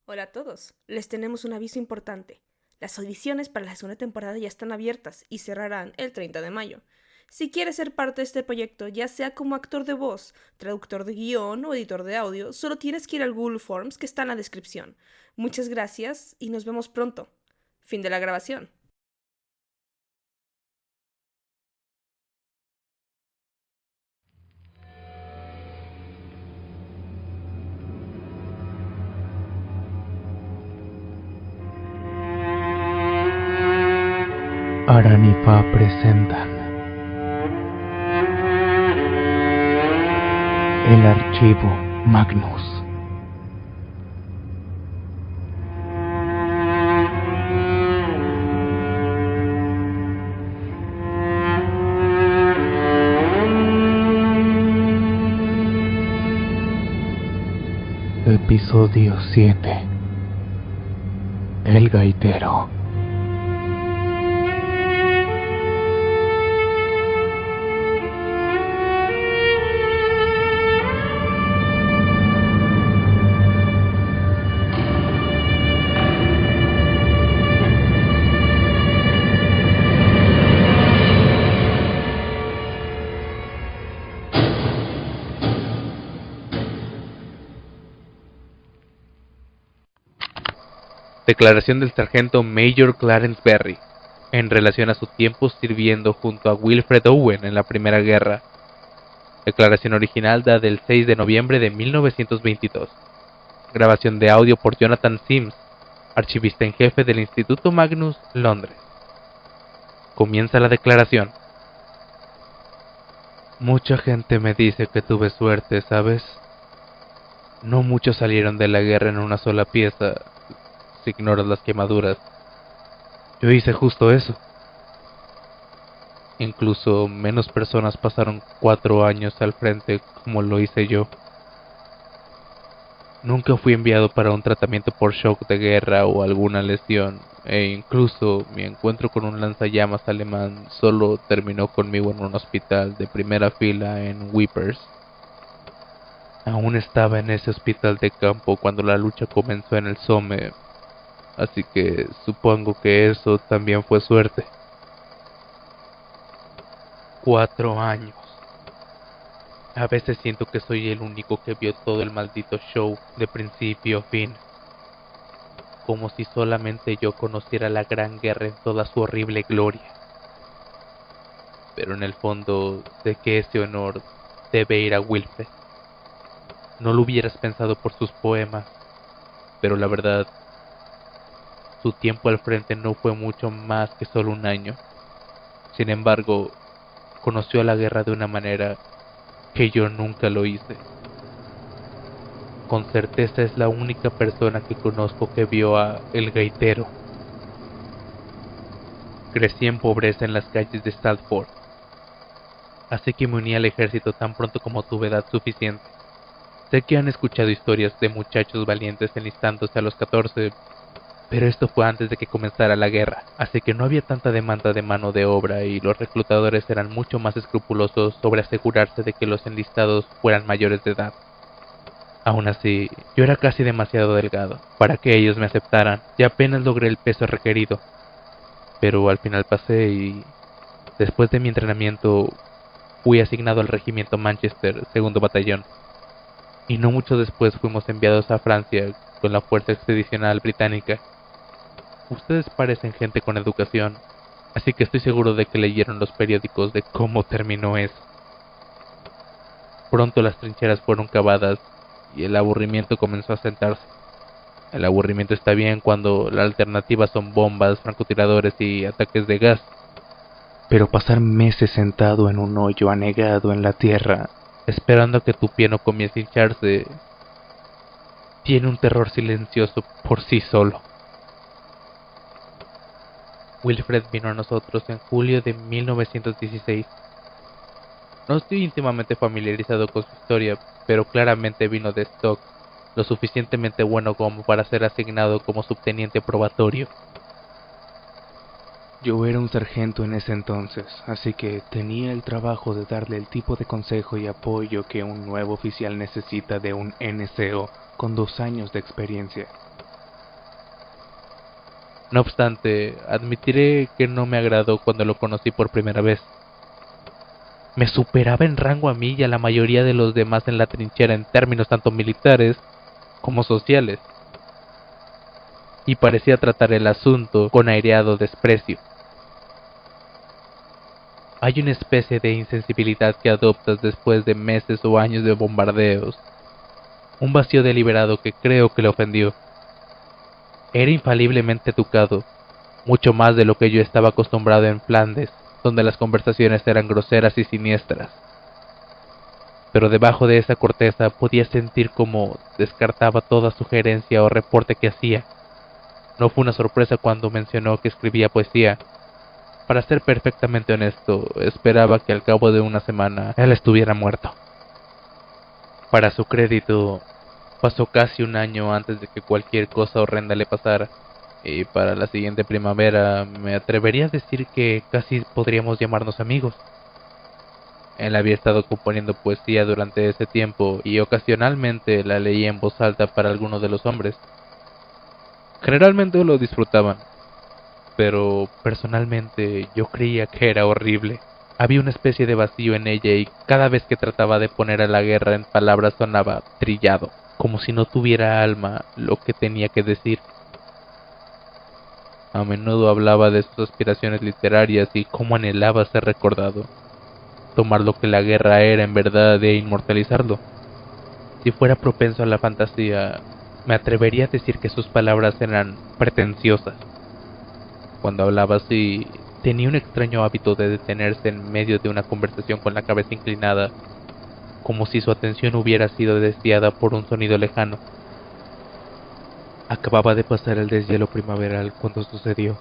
Hola a todos, les tenemos un aviso importante. Las audiciones para la segunda temporada ya están abiertas y cerrarán el 30 de mayo. Si quieres ser parte de este proyecto, ya sea como actor de voz, traductor de guión o editor de audio, solo tienes que ir al Google Forms que está en la descripción. Muchas gracias y nos vemos pronto. Fin de la grabación. Aranipa presentan el archivo Magnus. Episodio 7. El gaitero. Declaración del sargento Major Clarence Berry, en relación a su tiempo sirviendo junto a Wilfred Owen en la Primera Guerra. Declaración original dada el 6 de noviembre de 1922. Grabación de audio por Jonathan Sims, archivista en jefe del Instituto Magnus, Londres. Comienza la declaración. Mucha gente me dice que tuve suerte, ¿sabes? No muchos salieron de la guerra en una sola pieza, si ignoras las quemaduras. Yo hice justo eso. Incluso menos personas pasaron 4 años al frente como lo hice yo. Nunca fui enviado para un tratamiento por shock de guerra o alguna lesión, e incluso mi encuentro con un lanzallamas alemán solo terminó conmigo en un hospital de primera fila en Wipers. Aún estaba en ese hospital de campo cuando la lucha comenzó en el Somme, así que supongo que eso también fue suerte. 4 años. A veces siento que soy el único que vio todo el maldito show de principio a fin. Como si solamente yo conociera la Gran Guerra en toda su horrible gloria. Pero en el fondo sé que ese honor debe ir a Wilfred. No lo hubieras pensado por sus poemas, pero la verdad, su tiempo al frente no fue mucho más que solo un año. Sin embargo, conoció la guerra de una manera que yo nunca lo hice. Con certeza es la única persona que conozco que vio a El Gaitero. Crecí en pobreza en las calles de Salford, así que me uní al ejército tan pronto como tuve edad suficiente. Sé que han escuchado historias de muchachos valientes enlistándose a los 14, pero esto fue antes de que comenzara la guerra, así que no había tanta demanda de mano de obra y los reclutadores eran mucho más escrupulosos sobre asegurarse de que los enlistados fueran mayores de edad. Aún así, yo era casi demasiado delgado para que ellos me aceptaran y apenas logré el peso requerido. Pero al final pasé y, después de mi entrenamiento, fui asignado al regimiento Manchester, segundo batallón. Y no mucho después fuimos enviados a Francia con la Fuerza Expedicional Británica. Ustedes parecen gente con educación, así que estoy seguro de que leyeron los periódicos de cómo terminó eso. Pronto las trincheras fueron cavadas y el aburrimiento comenzó a sentarse. El aburrimiento está bien cuando la alternativa son bombas, francotiradores y ataques de gas. Pero pasar meses sentado en un hoyo anegado en la tierra, esperando a que tu pie no comience a hincharse, tiene un terror silencioso por sí solo. Wilfred vino a nosotros en julio de 1916. No estoy íntimamente familiarizado con su historia, pero claramente vino de stock, lo suficientemente bueno como para ser asignado como subteniente probatorio. Yo era un sargento en ese entonces, así que tenía el trabajo de darle el tipo de consejo y apoyo que un nuevo oficial necesita de un NCO con 2 años de experiencia. No obstante, admitiré que no me agradó cuando lo conocí por primera vez. Me superaba en rango a mí y a la mayoría de los demás en la trinchera en términos tanto militares como sociales, y parecía tratar el asunto con aireado desprecio. Hay una especie de insensibilidad que adoptas después de meses o años de bombardeos, un vacío deliberado que creo que le ofendió. Era infaliblemente educado, mucho más de lo que yo estaba acostumbrado en Flandes, donde las conversaciones eran groseras y siniestras. Pero debajo de esa corteza podía sentir cómo descartaba toda sugerencia o reporte que hacía. No fue una sorpresa cuando mencionó que escribía poesía. Para ser perfectamente honesto, esperaba que al cabo de una semana él estuviera muerto. Para su crédito, pasó casi un año antes de que cualquier cosa horrenda le pasara, y para la siguiente primavera me atrevería a decir que casi podríamos llamarnos amigos. Él había estado componiendo poesía durante ese tiempo y ocasionalmente la leía en voz alta para algunos de los hombres. Generalmente lo disfrutaban, pero personalmente yo creía que era horrible. Había una especie de vacío en ella y cada vez que trataba de poner a la guerra en palabras sonaba trillado, como si no tuviera alma lo que tenía que decir. A menudo hablaba de sus aspiraciones literarias y cómo anhelaba ser recordado, tomar lo que la guerra era en verdad e inmortalizarlo. Si fuera propenso a la fantasía, me atrevería a decir que sus palabras eran pretenciosas. Cuando hablaba así, tenía un extraño hábito de detenerse en medio de una conversación con la cabeza inclinada, como si su atención hubiera sido desviada por un sonido lejano. Acababa de pasar el deshielo primaveral cuando sucedió,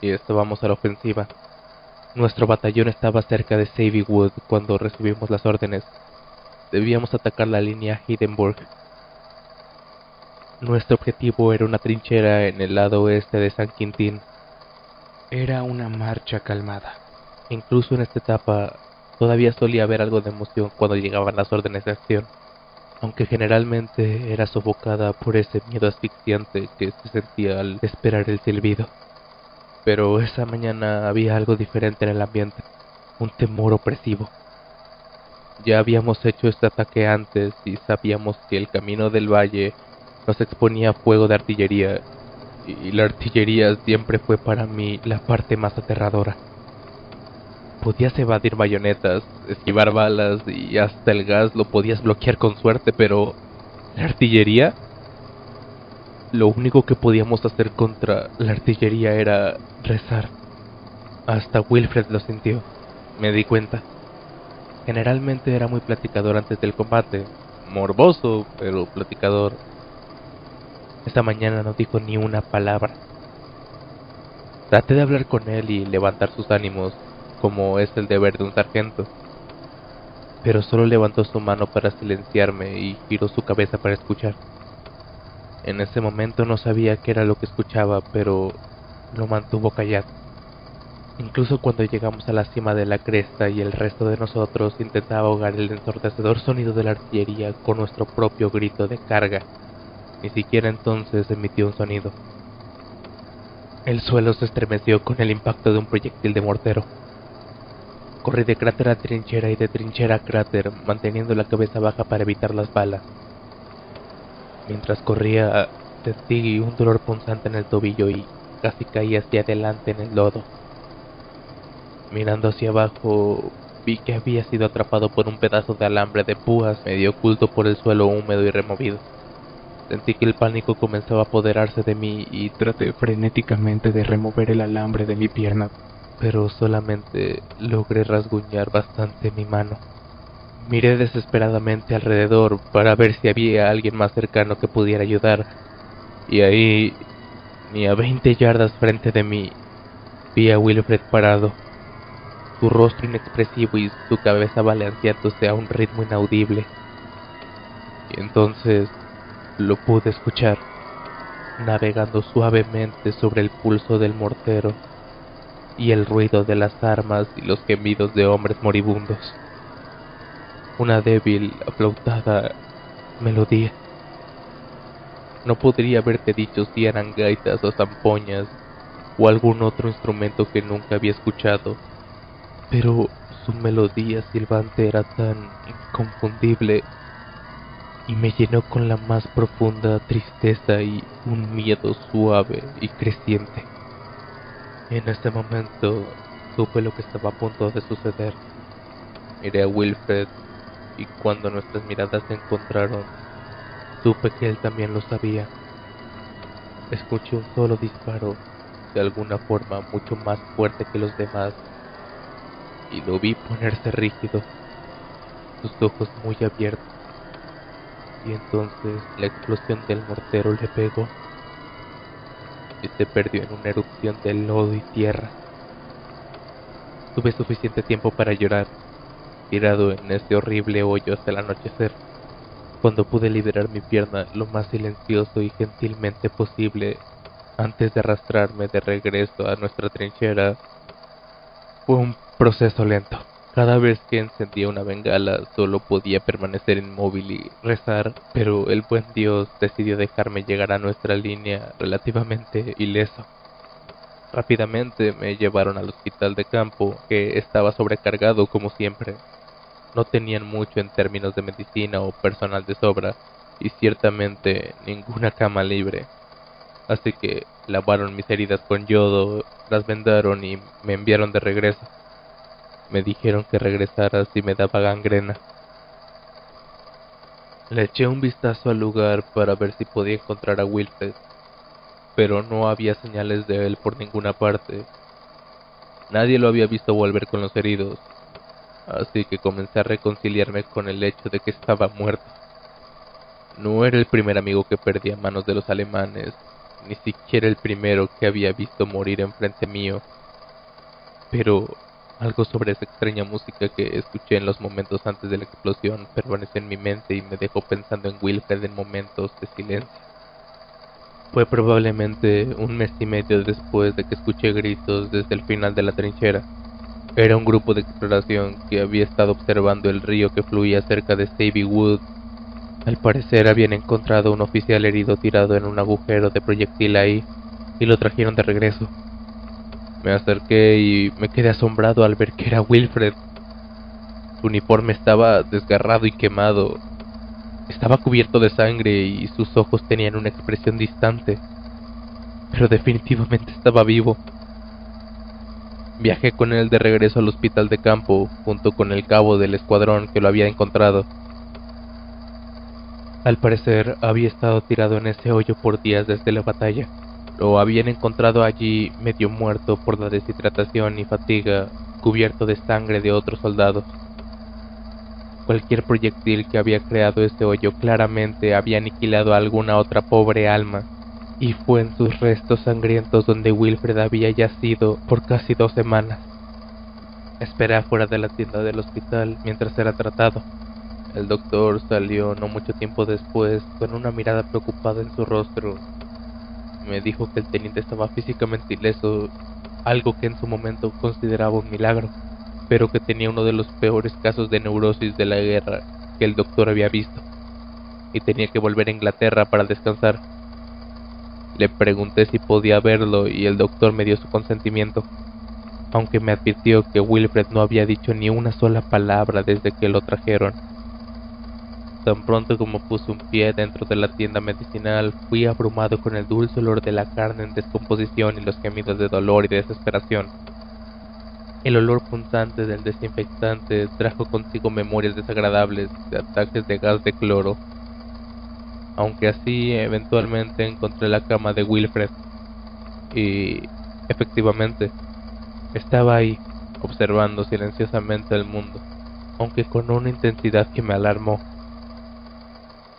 y estábamos a la ofensiva. Nuestro batallón estaba cerca de Savy Wood cuando recibimos las órdenes. Debíamos atacar la línea Hindenburg. Nuestro objetivo era una trinchera en el lado oeste de San Quintín. Era una marcha calmada. Incluso en esta etapa, todavía solía haber algo de emoción cuando llegaban las órdenes de acción, aunque generalmente era sofocada por ese miedo asfixiante que se sentía al esperar el silbido. Pero esa mañana había algo diferente en el ambiente, un temor opresivo. Ya habíamos hecho este ataque antes y sabíamos que el camino del valle nos exponía a fuego de artillería, y la artillería siempre fue para mí la parte más aterradora. Podías evadir bayonetas, esquivar balas y hasta el gas lo podías bloquear con suerte, pero ¿la artillería? Lo único que podíamos hacer contra la artillería era rezar. Hasta Wilfred lo sintió, me di cuenta. Generalmente era muy platicador antes del combate, morboso, pero platicador. Esta mañana no dijo ni una palabra. Traté de hablar con él y levantar sus ánimos, como es el deber de un sargento, pero solo levantó su mano para silenciarme y giró su cabeza para escuchar. En ese momento no sabía qué era lo que escuchaba, pero lo mantuvo callado. Incluso cuando llegamos a la cima de la cresta y el resto de nosotros intentaba ahogar el ensordecedor sonido de la artillería con nuestro propio grito de carga, ni siquiera entonces emitió un sonido. El suelo se estremeció con el impacto de un proyectil de mortero. Corrí de cráter a trinchera y de trinchera a cráter, manteniendo la cabeza baja para evitar las balas. Mientras corría, sentí un dolor punzante en el tobillo y casi caí hacia adelante en el lodo. Mirando hacia abajo, vi que había sido atrapado por un pedazo de alambre de púas medio oculto por el suelo húmedo y removido. Sentí que el pánico comenzaba a apoderarse de mí y traté frenéticamente de remover el alambre de mi pierna, pero solamente logré rasguñar bastante mi mano. Miré desesperadamente alrededor para ver si había alguien más cercano que pudiera ayudar, y ahí, ni a 20 yardas frente de mí, vi a Wilfred parado, su rostro inexpresivo y su cabeza balanceándose a un ritmo inaudible. Y entonces lo pude escuchar, navegando suavemente sobre el pulso del mortero y el ruido de las armas y los gemidos de hombres moribundos. Una débil, aflautada melodía. No podría haberte dicho si eran gaitas o zampoñas o algún otro instrumento que nunca había escuchado, pero su melodía silbante era tan inconfundible y me llenó con la más profunda tristeza y un miedo suave y creciente. En ese momento supe lo que estaba a punto de suceder. Miré a Wilfred y cuando nuestras miradas se encontraron, supe que él también lo sabía. Escuché un solo disparo, de alguna forma mucho más fuerte que los demás, y lo vi ponerse rígido, sus ojos muy abiertos, y entonces la explosión del mortero le pegó y se perdió en una erupción de lodo y tierra. Tuve suficiente tiempo para llorar, tirado en ese horrible hoyo hasta el anochecer. Cuando pude liberar mi pierna lo más silencioso y gentilmente posible antes de arrastrarme de regreso a nuestra trinchera, fue un proceso lento. Cada vez que encendía una bengala solo podía permanecer inmóvil y rezar, pero el buen Dios decidió dejarme llegar a nuestra línea relativamente ileso. Rápidamente me llevaron al hospital de campo, que estaba sobrecargado como siempre. No tenían mucho en términos de medicina o personal de sobra, y ciertamente ninguna cama libre. Así que lavaron mis heridas con yodo, las vendaron y me enviaron de regreso. Me dijeron que regresara si me daba gangrena. Le eché un vistazo al lugar para ver si podía encontrar a Wilfred, pero no había señales de él por ninguna parte. Nadie lo había visto volver con los heridos, así que comencé a reconciliarme con el hecho de que estaba muerto. No era el primer amigo que perdí a manos de los alemanes, ni siquiera el primero que había visto morir enfrente mío, pero algo sobre esa extraña música que escuché en los momentos antes de la explosión permaneció en mi mente y me dejó pensando en Wilfred en momentos de silencio. Fue probablemente un mes y medio después de que escuché gritos desde el final de la trinchera. Era un grupo de exploración que había estado observando el río que fluía cerca de Savy Wood. Al parecer habían encontrado a un oficial herido tirado en un agujero de proyectil ahí y lo trajeron de regreso. Me acerqué y me quedé asombrado al ver que era Wilfred. Su uniforme estaba desgarrado y quemado. Estaba cubierto de sangre y sus ojos tenían una expresión distante, pero definitivamente estaba vivo. Viajé con él de regreso al hospital de campo, junto con el cabo del escuadrón que lo había encontrado. Al parecer, había estado tirado en ese hoyo por días desde la batalla. Lo habían encontrado allí medio muerto por la deshidratación y fatiga, cubierto de sangre de otros soldados. Cualquier proyectil que había creado ese hoyo claramente había aniquilado a alguna otra pobre alma, y fue en sus restos sangrientos donde Wilfred había yacido por casi 2 semanas. Esperé afuera de la tienda del hospital mientras era tratado. El doctor salió no mucho tiempo después con una mirada preocupada en su rostro. Me dijo que el teniente estaba físicamente ileso, algo que en su momento consideraba un milagro, pero que tenía uno de los peores casos de neurosis de la guerra que el doctor había visto, y tenía que volver a Inglaterra para descansar. Le pregunté si podía verlo y el doctor me dio su consentimiento, aunque me advirtió que Wilfred no había dicho ni una sola palabra desde que lo trajeron. Tan pronto como puse un pie dentro de la tienda medicinal, fui abrumado con el dulce olor de la carne en descomposición y los gemidos de dolor y desesperación. El olor punzante del desinfectante trajo consigo memorias desagradables de ataques de gas de cloro. Aunque así, eventualmente encontré la cama de Wilfred y, efectivamente, estaba ahí, observando silenciosamente el mundo, aunque con una intensidad que me alarmó.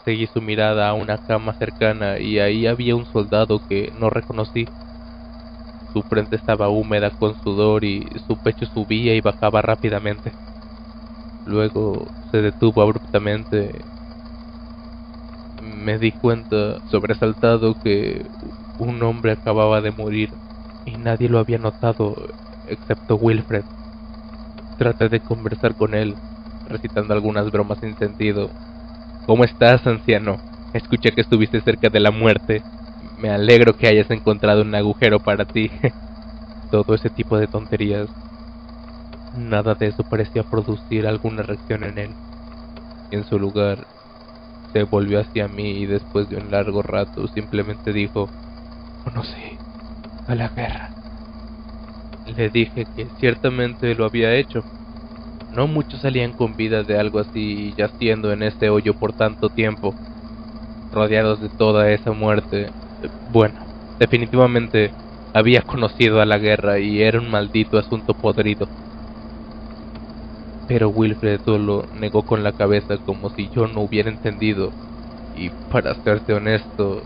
Seguí su mirada a una cama cercana y ahí había un soldado que no reconocí. Su frente estaba húmeda con sudor y su pecho subía y bajaba rápidamente. Luego se detuvo abruptamente. Me di cuenta, sobresaltado, que un hombre acababa de morir y nadie lo había notado excepto Wilfred. Traté de conversar con él, recitando algunas bromas sin sentido. «¿Cómo estás, anciano? Escuché que estuviste cerca de la muerte. Me alegro que hayas encontrado un agujero para ti. Todo ese tipo de tonterías. Nada de eso parecía producir alguna reacción en él. En su lugar, se volvió hacia mí y después de un largo rato simplemente dijo: "Conocí a la guerra". Le dije que ciertamente lo había hecho. No muchos salían con vida de algo así, yaciendo en ese hoyo por tanto tiempo, rodeados de toda esa muerte. Bueno, definitivamente había conocido a la guerra y era un maldito asunto podrido. Pero Wilfred solo negó con la cabeza como si yo no hubiera entendido, y para serte honesto,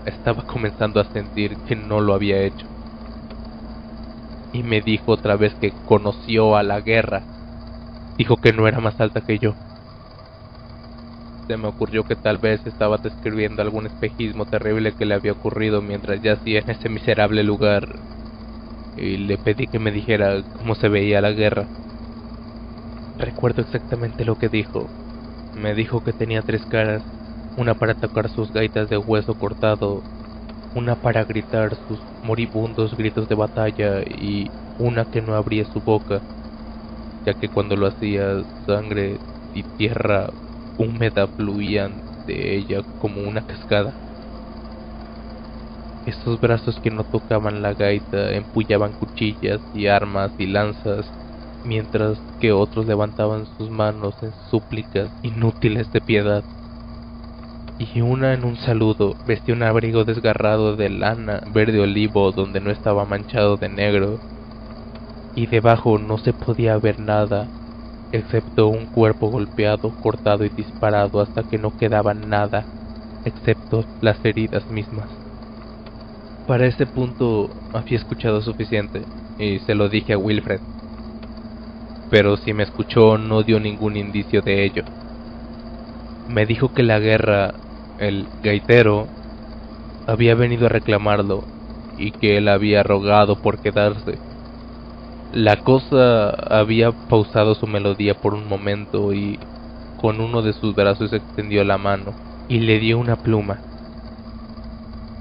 estaba comenzando a sentir que no lo había hecho. Y me dijo otra vez que conoció a la guerra. Dijo que no era más alta que yo. Se me ocurrió que tal vez estaba describiendo algún espejismo terrible que le había ocurrido mientras yacía en ese miserable lugar, y le pedí que me dijera cómo se veía la guerra. Recuerdo exactamente lo que dijo. Me dijo que tenía 3 caras, una para tocar sus gaitas de hueso cortado, una para gritar sus moribundos gritos de batalla y una que no abría su boca, ya que cuando lo hacía, sangre y tierra húmeda fluían de ella como una cascada. Estos brazos que no tocaban la gaita empuñaban cuchillas y armas y lanzas, mientras que otros levantaban sus manos en súplicas inútiles de piedad. Y una en un saludo vestía un abrigo desgarrado de lana verde olivo donde no estaba manchado de negro, y debajo no se podía ver nada, excepto un cuerpo golpeado, cortado y disparado hasta que no quedaba nada, excepto las heridas mismas. Para ese punto había escuchado suficiente, y se lo dije a Wilfred. Pero si me escuchó no dio ningún indicio de ello. Me dijo que la guerra, el gaitero, había venido a reclamarlo, y que él había rogado por quedarse. La cosa había pausado su melodía por un momento y con uno de sus brazos extendió la mano y le dio una pluma.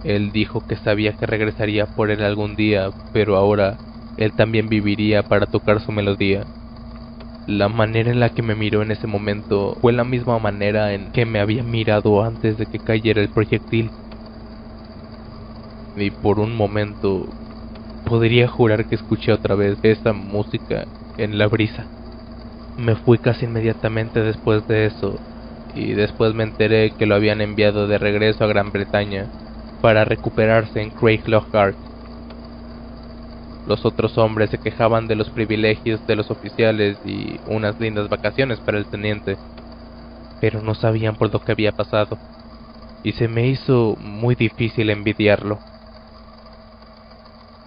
Él dijo que sabía que regresaría por él algún día, pero ahora él también viviría para tocar su melodía. La manera en la que me miró en ese momento fue la misma manera en que me había mirado antes de que cayera el proyectil. Y por un momento podría jurar que escuché otra vez esa música en la brisa. Me fui casi inmediatamente después de eso, y después me enteré que lo habían enviado de regreso a Gran Bretaña para recuperarse en Craig Lockhart. Los otros hombres se quejaban de los privilegios de los oficiales y unas lindas vacaciones para el teniente, pero no sabían por lo que había pasado, y se me hizo muy difícil envidiarlo.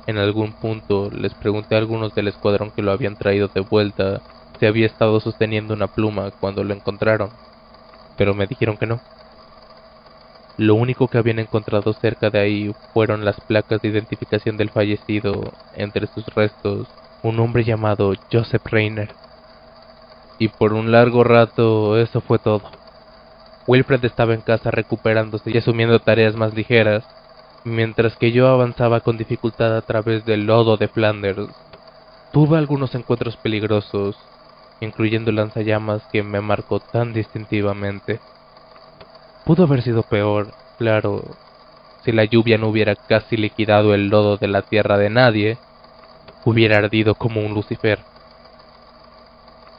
En algún punto les pregunté a algunos del escuadrón que lo habían traído de vuelta si había estado sosteniendo una pluma cuando lo encontraron, pero me dijeron que no. Lo único que habían encontrado cerca de ahí fueron las placas de identificación del fallecido, entre sus restos un hombre llamado Joseph Reiner. Y por un largo rato eso fue todo. Wilfred estaba en casa recuperándose y asumiendo tareas más ligeras, mientras que yo avanzaba con dificultad a través del lodo de Flanders. Tuve algunos encuentros peligrosos, incluyendo el lanzallamas que me marcó tan distintivamente. Pudo haber sido peor, claro, si la lluvia no hubiera casi liquidado el lodo de la tierra de nadie, hubiera ardido como un lucifer.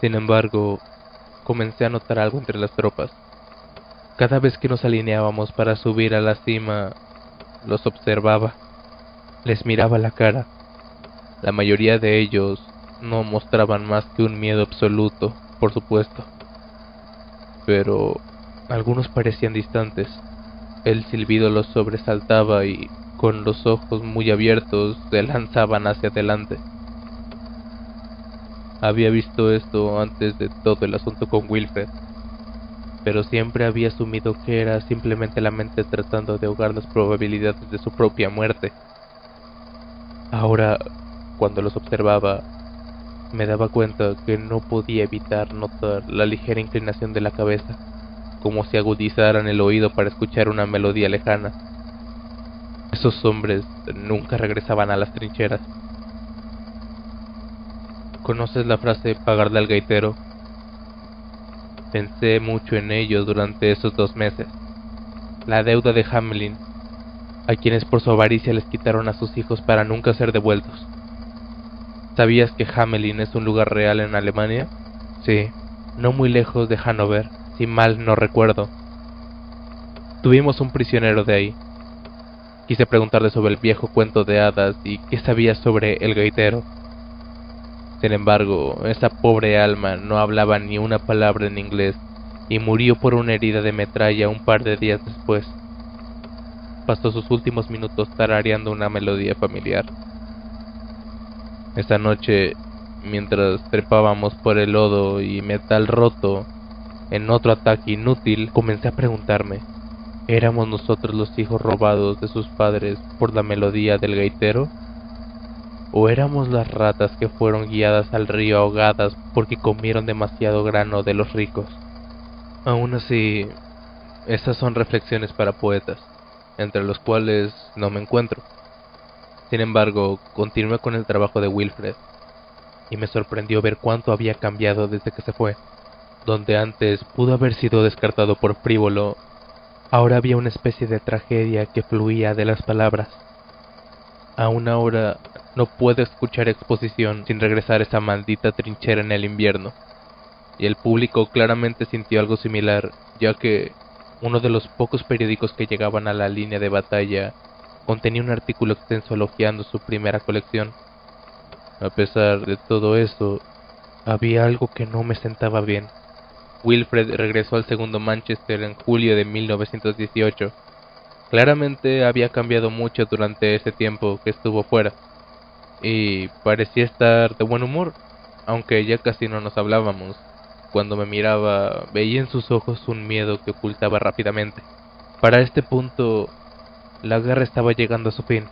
Sin embargo, comencé a notar algo entre las tropas. Cada vez que nos alineábamos para subir a la cima, los observaba, les miraba la cara. La mayoría de ellos no mostraban más que un miedo absoluto, por supuesto, pero algunos parecían distantes. El silbido los sobresaltaba y, con los ojos muy abiertos, se lanzaban hacia adelante. Había visto esto antes de todo el asunto con Wilfred, pero siempre había asumido que era simplemente la mente tratando de ahogar las probabilidades de su propia muerte. Ahora, cuando los observaba, me daba cuenta que no podía evitar notar la ligera inclinación de la cabeza, como si agudizaran el oído para escuchar una melodía lejana. Esos hombres nunca regresaban a las trincheras. ¿Conoces la frase pagarle al gaitero? Pensé mucho en ello durante esos 2 meses. La deuda de Hamelin, a quienes por su avaricia les quitaron a sus hijos para nunca ser devueltos. ¿Sabías que Hamelin es un lugar real en Alemania? Sí, no muy lejos de Hannover, si mal no recuerdo. Tuvimos un prisionero de ahí. Quise preguntarle sobre el viejo cuento de hadas y qué sabía sobre el gaitero. Sin embargo, esa pobre alma no hablaba ni una palabra en inglés y murió por una herida de metralla un par de días después. Pasó sus últimos minutos tarareando una melodía familiar. Esa noche, mientras trepábamos por el lodo y metal roto, en otro ataque inútil, comencé a preguntarme, ¿éramos nosotros los hijos robados de sus padres por la melodía del gaitero? ¿O éramos las ratas que fueron guiadas al río ahogadas porque comieron demasiado grano de los ricos? Aún así, esas son reflexiones para poetas, entre los cuales no me encuentro. Sin embargo, continué con el trabajo de Wilfred, y me sorprendió ver cuánto había cambiado desde que se fue. Donde antes pudo haber sido descartado por frívolo, ahora había una especie de tragedia que fluía de las palabras. Aún ahora no puedo escuchar exposición sin regresar a esa maldita trinchera en el invierno, y el público claramente sintió algo similar, ya que uno de los pocos periódicos que llegaban a la línea de batalla contenía un artículo extenso elogiando su primera colección. A pesar de todo eso, había algo que no me sentaba bien. Wilfred regresó al segundo Manchester en julio de 1918. Claramente había cambiado mucho durante ese tiempo que estuvo fuera, y parecía estar de buen humor, aunque ya casi no nos hablábamos. Cuando me miraba, veía en sus ojos un miedo que ocultaba rápidamente. Para este punto, la guerra estaba llegando a su fin.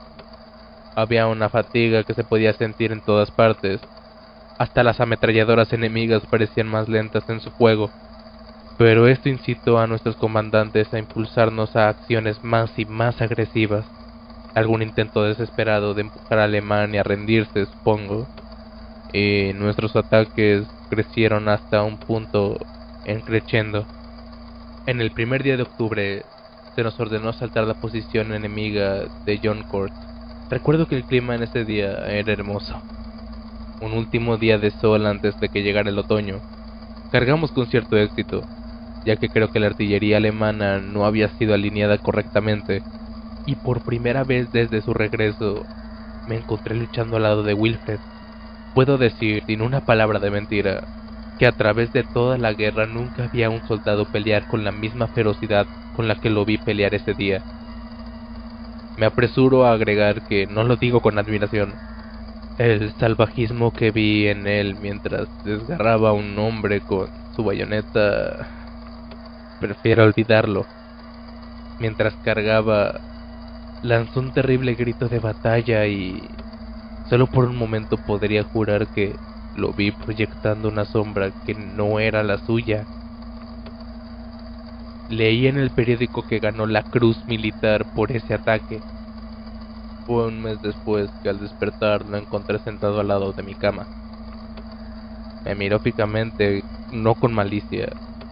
Había una fatiga que se podía sentir en todas partes. Hasta las ametralladoras enemigas parecían más lentas en su fuego. Pero esto incitó a nuestros comandantes a impulsarnos a acciones más y más agresivas. Algún intento desesperado de empujar a Alemania a rendirse, supongo. Y nuestros ataques crecieron hasta un punto en crescendo. En el primer día de octubre se nos ordenó asaltar la posición enemiga de Joncourt. Recuerdo que el clima en ese día era hermoso. Un último día de sol antes de que llegara el otoño. Cargamos con cierto éxito, ya que creo que la artillería alemana no había sido alineada correctamente, y por primera vez desde su regreso me encontré luchando al lado de Wilfred. Puedo decir, sin una palabra de mentira, que a través de toda la guerra nunca había un soldado pelear con la misma ferocidad con la que lo vi pelear ese día. Me apresuro a agregar que no lo digo con admiración. El salvajismo que vi en él mientras desgarraba a un hombre con su bayoneta, prefiero olvidarlo. Mientras cargaba, lanzó un terrible grito de batalla y solo por un momento podría jurar que lo vi proyectando una sombra que no era la suya. Leí en el periódico que ganó la Cruz Militar por ese ataque. Fue un mes después que al despertar lo encontré sentado al lado de mi cama. Me miró fijamente, no con malicia,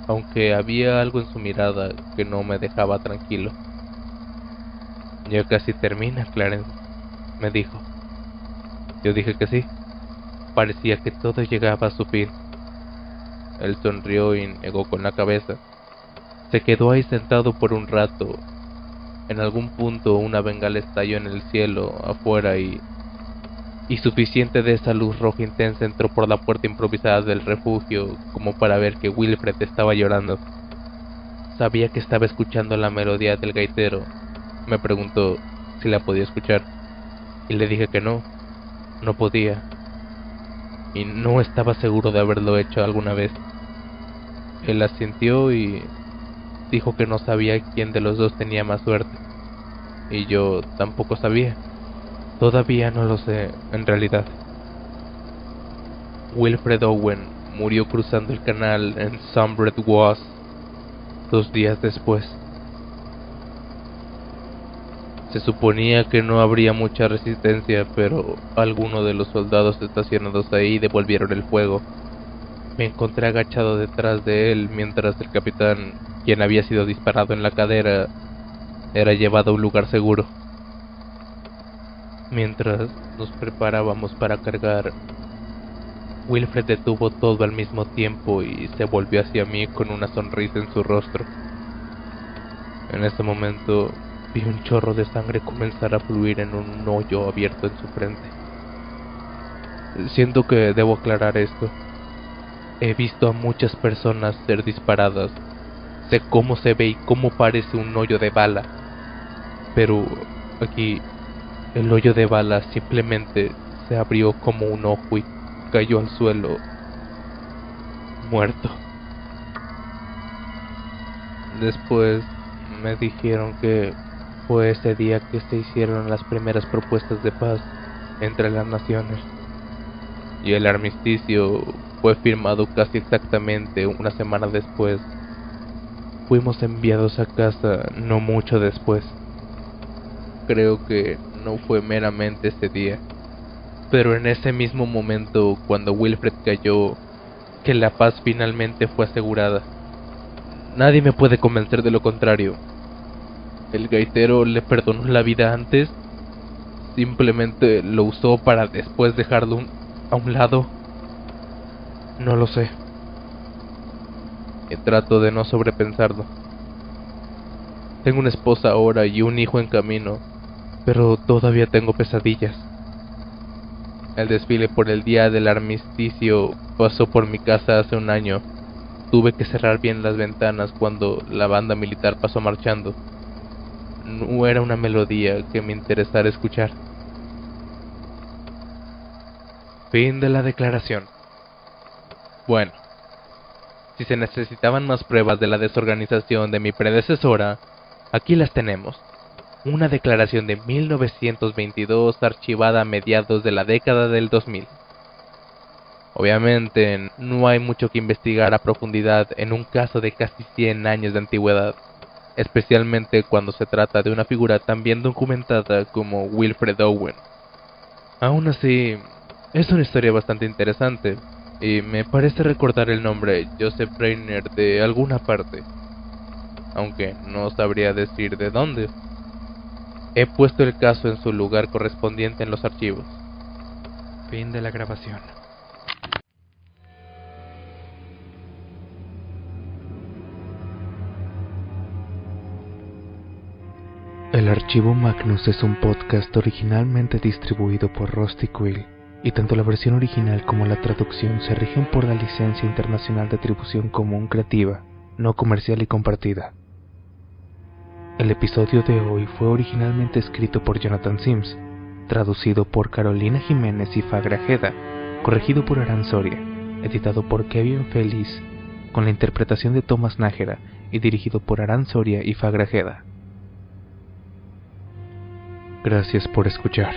aunque había algo en su mirada que no me dejaba tranquilo. «Ya casi termina, Clarence», me dijo. Yo dije que sí. Parecía que todo llegaba a su fin. Él sonrió y negó con la cabeza. Se quedó ahí sentado por un rato. En algún punto una bengala estalló en el cielo afuera y suficiente de esa luz roja intensa entró por la puerta improvisada del refugio como para ver que Wilfred estaba llorando. Sabía que estaba escuchando la melodía del gaitero. Me preguntó si la podía escuchar y le dije que no podía, y no estaba seguro de haberlo hecho alguna vez. Él asintió y dijo que no sabía quién de los dos tenía más suerte, y yo tampoco sabía. Todavía no lo sé, en realidad. Wilfred Owen murió cruzando el canal en Sombred Waas. 2 días después. Se suponía que no habría mucha resistencia, pero algunos de los soldados estacionados ahí devolvieron el fuego. Me encontré agachado detrás de él mientras el capitán, quien había sido disparado en la cadera, era llevado a un lugar seguro. Mientras nos preparábamos para cargar, Wilfred detuvo todo al mismo tiempo y se volvió hacia mí con una sonrisa en su rostro. En ese momento vi un chorro de sangre comenzar a fluir en un hoyo abierto en su frente. Siento que debo aclarar esto. He visto a muchas personas ser disparadas. Sé cómo se ve y cómo parece un hoyo de bala. Pero aquí, el hoyo de bala simplemente se abrió como un ojo y cayó al suelo, muerto. Después me dijeron que fue ese día que se hicieron las primeras propuestas de paz entre las naciones, y el armisticio fue firmado casi exactamente una semana después. Fuimos enviados a casa no mucho después. Creo que no fue meramente ese día, pero en ese mismo momento, cuando Wilfred cayó, que la paz finalmente fue asegurada. Nadie me puede convencer de lo contrario. ¿El gaitero le perdonó la vida antes? ¿Simplemente lo usó para después dejarlo a un lado? No lo sé. Y trato de no sobrepensarlo. Tengo una esposa ahora y un hijo en camino, pero todavía tengo pesadillas. El desfile por el día del armisticio pasó por mi casa hace un año. Tuve que cerrar bien las ventanas cuando la banda militar pasó marchando. No era una melodía que me interesara escuchar. Fin de la declaración. Bueno, si se necesitaban más pruebas de la desorganización de mi predecesora, aquí las tenemos. Una declaración de 1922 archivada a mediados de la década del 2000. Obviamente, no hay mucho que investigar a profundidad en un caso de casi 100 años de antigüedad, especialmente cuando se trata de una figura tan bien documentada como Wilfred Owen. Aún así, es una historia bastante interesante, y me parece recordar el nombre Joseph Reiner de alguna parte, aunque no sabría decir de dónde. He puesto el caso en su lugar correspondiente en los archivos. Fin de la grabación. El Archivo Magnus es un podcast originalmente distribuido por Rusty Quill, y tanto la versión original como la traducción se rigen por la licencia internacional de atribución común creativa, no comercial y compartida. El episodio de hoy fue originalmente escrito por Jonathan Sims, traducido por Carolina Jiménez y Fagrajeda, corregido por Aran Soria, editado por Kevin Feliz, con la interpretación de Thomas Nájera y dirigido por Aran Soria y Fagrajeda. Gracias por escuchar.